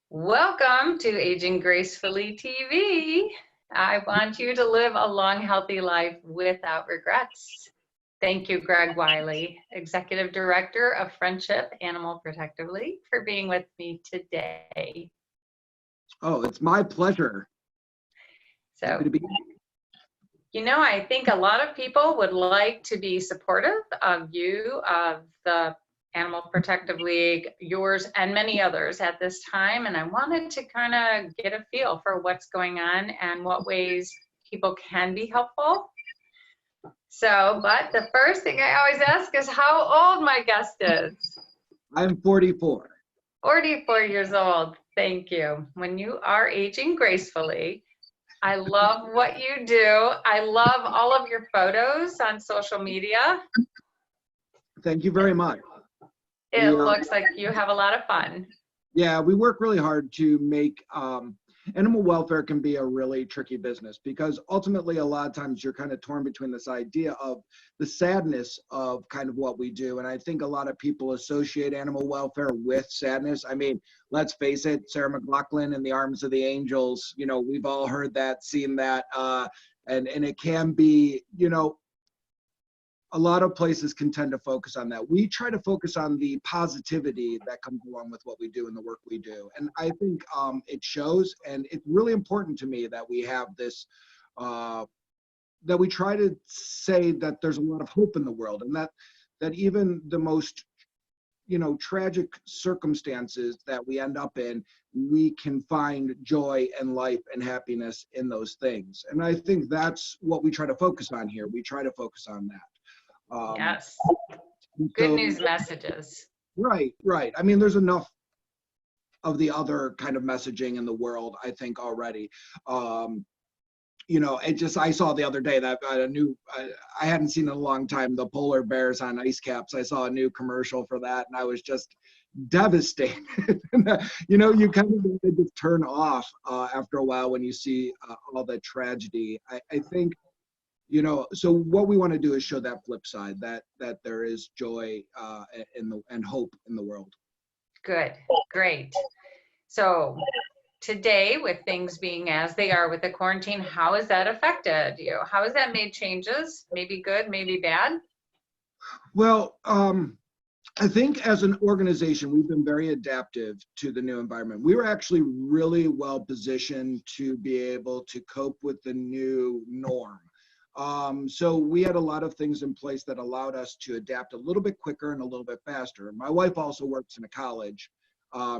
Welcome to Aging Gracefully TV. I want you to live a long, healthy life without regrets. Thank you, Greg Willey, Executive Director of Friendship Animal Protective League, for being with me today. Oh, it's my pleasure. So, Happy to be you know, I think a lot of people would like to be supportive of you, of the Animal Protective League, yours, and many others at this time. And I wanted to kind of get a feel for what's going on and what ways people can be helpful. So, but the first thing I always ask is how old my guest is. I'm 44. 44 years old. Thank you. When you are aging gracefully, I love what you do. I love all of your photos on social media. Thank you very much. It looks like you have a lot of fun. Yeah, we work really hard to make animal welfare can be a really tricky business, because ultimately a lot of times you're kind of torn between this idea of the sadness of kind of what we do. And I think a lot of people associate animal welfare with sadness. I mean, let's face it, Sarah McLachlan in The Arms of the Angels, you know, we've all heard that, seen that, and it can be, you know, a lot of places can tend to focus on that. We try to focus on the positivity that comes along with what we do and the work we do. And I think it shows, and it's really important to me that we have this, that we try to say that there's a lot of hope in the world, and that even the most, you know, tragic circumstances that we end up in, we can find joy and life and happiness in those things. And I think that's what we try to focus on here. We try to focus on that. Yes. Good news messages. Right. I mean, there's enough of the other kind of messaging in the world, I think, already. You know, I saw the other day that I hadn't seen in a long time, the polar bears on ice caps. I saw a new commercial for that, and I was just devastated. You know, you kind of just turn off after a while when you see all the tragedy. I think, you know, so what we want to do is show that flip side, that there is joy and hope in the world. Good, great. So today, with things being as they are with the quarantine, how has that affected you? How has that made changes? Maybe good, maybe bad? Well, I think as an organization, we've been very adaptive to the new environment. We were actually really well positioned to be able to cope with the new norm. So we had a lot of things in place that allowed us to adapt a little bit quicker and a little bit faster. My wife also works in a college.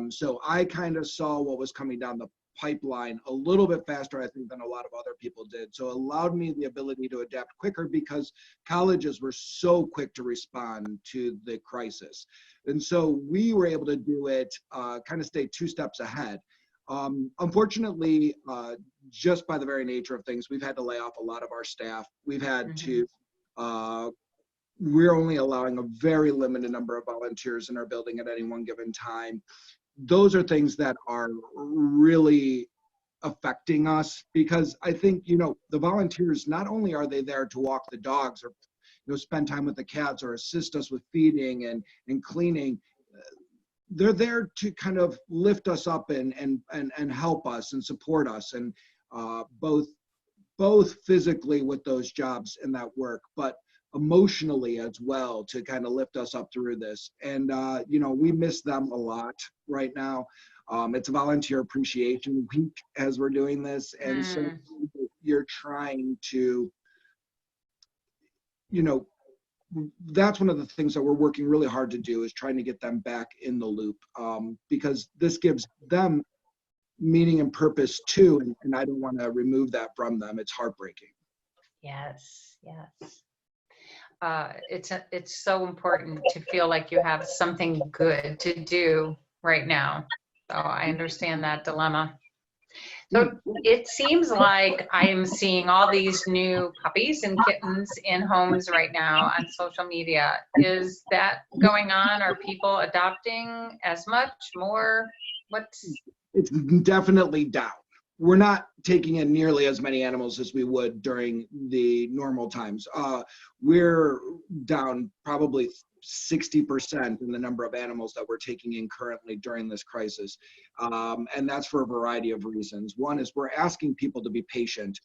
So I kind of saw what was coming down the pipeline a little bit faster, I think, than a lot of other people did. So it allowed me the ability to adapt quicker, because colleges were so quick to respond to the crisis. And so we were able to do it, kind of stay 2 steps ahead. Unfortunately, just by the very nature of things, we've had to lay off a lot of our staff. We've had to, we're only allowing a very limited number of volunteers in our building at any one given time. Those are things that are really affecting us, because I think, you know, the volunteers, not only are they there to walk the dogs or, you know, spend time with the cats or assist us with feeding and cleaning, they're there to kind of lift us up and help us and support us, and both physically with those jobs and that work, but emotionally as well, to kind of lift us up through this. And you know, we miss them a lot right now. It's a volunteer appreciation week as we're doing this, and so you're trying to, you know, that's one of the things that we're working really hard to do, is trying to get them back in the loop, because this gives them meaning and purpose too, and I don't want to remove that from them. It's heartbreaking. Yes. It's so important to feel like you have something good to do right now. So I understand that dilemma. So it seems like I am seeing all these new puppies and kittens in homes right now on social media. Is that going on? Are people adopting as much, more? It's definitely down. We're not taking in nearly as many animals as we would during the normal times. We're down probably 60% in the number of animals that we're taking in currently during this crisis. And that's for a variety of reasons. One is we're asking people to be patient.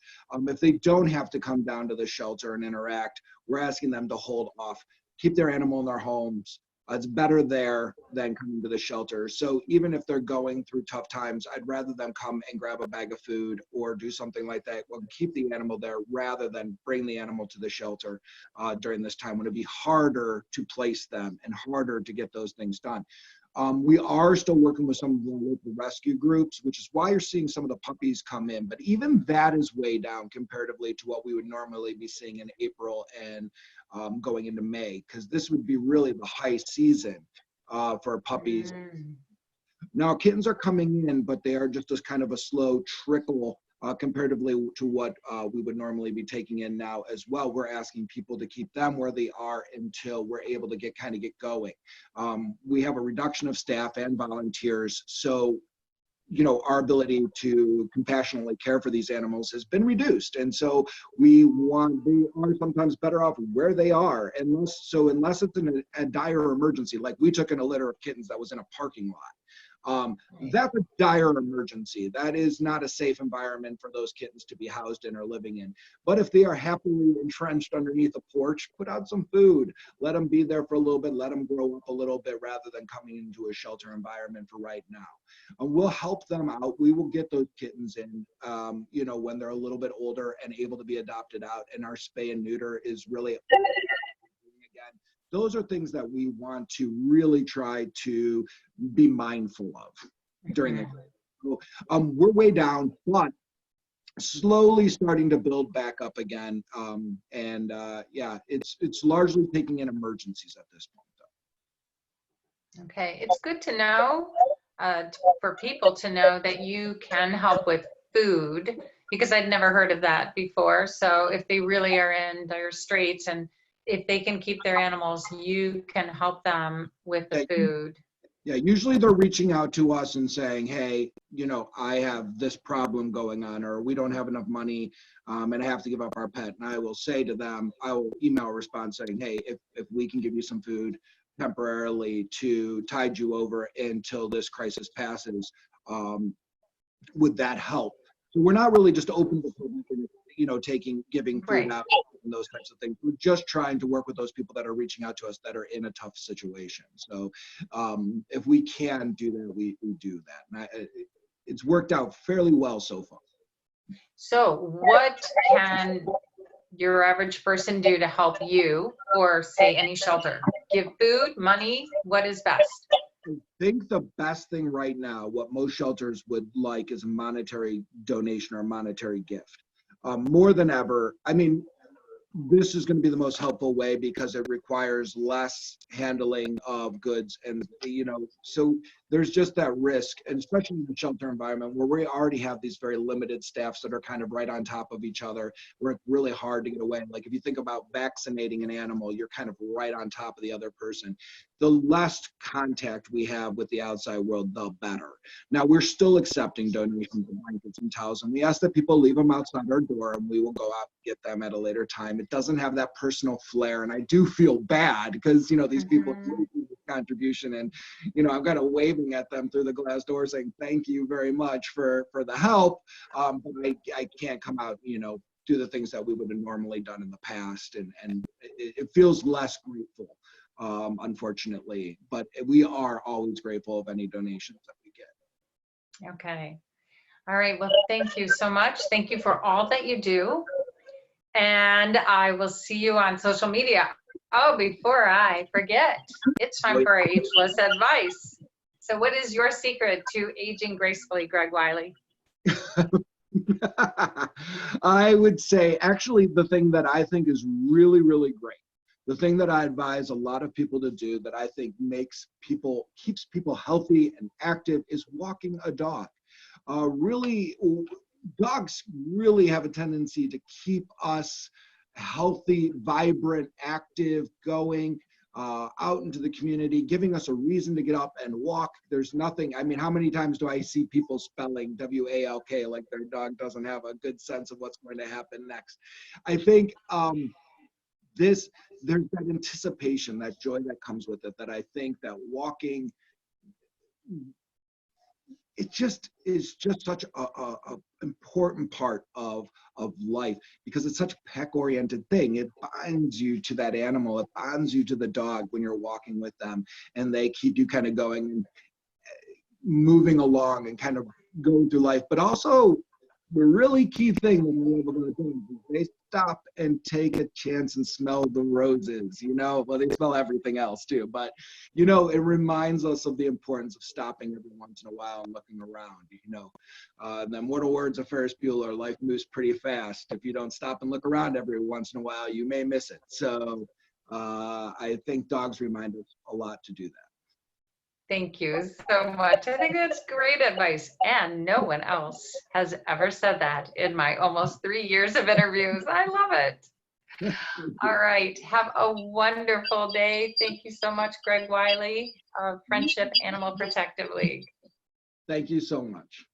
If they don't have to come down to the shelter and interact, we're asking them to hold off, keep their animal in their homes. It's better there than coming to the shelter. So even if they're going through tough times, I'd rather them come and grab a bag of food or do something like that. Well, keep the animal there rather than bring the animal to the shelter during this time when it'd be harder to place them and harder to get those things done. We are still working with some of the local rescue groups, which is why you're seeing some of the puppies come in. But even that is way down comparatively to what we would normally be seeing in April and going into May, because this would be really the high season for puppies. Now, kittens are coming in, but they are just as kind of a slow trickle comparatively to what we would normally be taking in now as well. We're asking people to keep them where they are until we're able to get going. We have a reduction of staff and volunteers, so you know, our ability to compassionately care for these animals has been reduced. And so they are sometimes better off where they are. Unless it's in a dire emergency, like we took in a litter of kittens that was in a parking lot. That's a dire emergency. That is not a safe environment for those kittens to be housed in or living in. But if they are happily entrenched underneath a porch, put out some food, let them be there for a little bit, let them grow up a little bit rather than coming into a shelter environment for right now. And we'll help them out. We will get those kittens in, you know, when they're a little bit older and able to be adopted out. And our spay and neuter is really, again, those are things that we want to really try to be mindful of during the day. So, we're way down, but slowly starting to build back up again. Yeah, it's largely taking in emergencies at this point, though. Okay, it's good to know, for people to know that you can help with food, because I'd never heard of that before. So if they really are in dire straits and if they can keep their animals, you can help them with the food. Yeah, usually they're reaching out to us and saying, hey, you know, I have this problem going on, or we don't have enough money and I have to give up our pet. And I will say to them, I will email a response saying, hey, if we can give you some food temporarily to tide you over until this crisis passes, would that help? So we're not really just open to public and, you know, giving food out and those types of things. We're just trying to work with those people that are reaching out to us that are in a tough situation. So if we can do that, we do that. And it's worked out fairly well so far. So what can your average person do to help you, or say any shelter? Give food, money, what is best? I think the best thing right now, what most shelters would like, is a monetary donation or a monetary gift. More than ever, I mean, this is going to be the most helpful way because it requires less handling of goods. And, you know, so there's just that risk, and especially in the shelter environment where we already have these very limited staffs that are kind of right on top of each other, where it's really hard to get away. Like if you think about vaccinating an animal, you're kind of right on top of the other person. The less contact we have with the outside world, the better. Now, we're still accepting donations of blankets and towels, and we ask that people leave them outside our door, and we will go out and get them at a later time. It doesn't have that personal flair, and I do feel bad because, you know, these people do this contribution, and, you know, I've got a waving at them through the glass door saying, thank you very much for the help, but I can't come out, you know, do the things that we would have normally done in the past, and it feels less grateful. Unfortunately, but we are always grateful of any donations that we get. Okay. All right. Well, thank you so much. Thank you for all that you do. And I will see you on social media. Oh, before I forget, it's time for ageless advice. So what is your secret to aging gracefully, Greg Willey? I would say, actually, the thing that I think is really, really great, the thing that I advise a lot of people to do that I think keeps people healthy and active is walking a dog. Dogs really have a tendency to keep us healthy, vibrant, active, going out into the community, giving us a reason to get up and walk. There's nothing, I mean, how many times do I see people spelling W-A-L-K like their dog doesn't have a good sense of what's going to happen next? I think there's that anticipation, that joy that comes with it, that I think that walking, it just is just such a important part of life, because it's such a pack oriented thing. It binds you to that animal, it bonds you to the dog when you're walking with them, and they keep you kind of going and moving along and kind of going through life. But also the really key thing when we're able to do is they stop and take a chance and smell the roses, you know. Well, they smell everything else too, but you know, it reminds us of the importance of stopping every once in a while and looking around, you know. And then what are words of Ferris Bueller? Life moves pretty fast. If you don't stop and look around every once in a while, you may miss it. So I think dogs remind us a lot to do that. Thank you so much. I think that's great advice. And no one else has ever said that in my almost 3 years of interviews. I love it. All right. Have a wonderful day. Thank you so much, Greg Willey of Friendship Animal Protective League. Thank you so much.